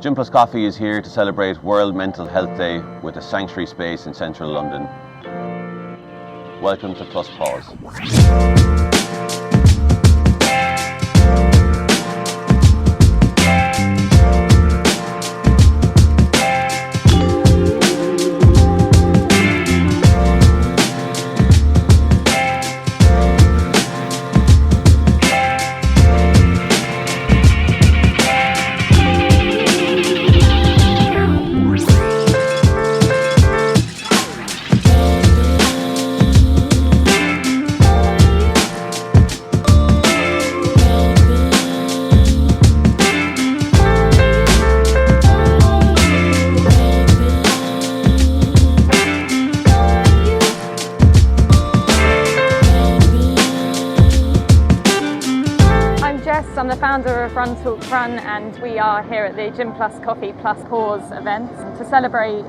Gym+Coffee is here to celebrate World Mental Health Day with a sanctuary space in central London. Welcome to Plus Pause. I'm the founder of Run Talk Run, and we are here at the Gym+Coffee Pause event to celebrate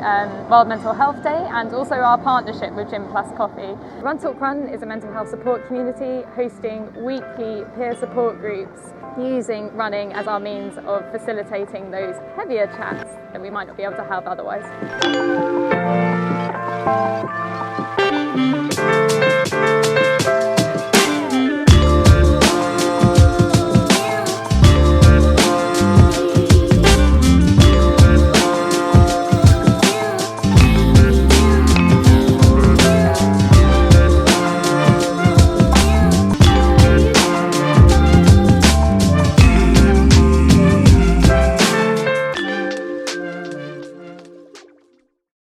World Mental Health Day and also our partnership with Gym+Coffee. Run Talk Run is a mental health support community hosting weekly peer support groups, using running as our means of facilitating those heavier chats that we might not be able to have otherwise.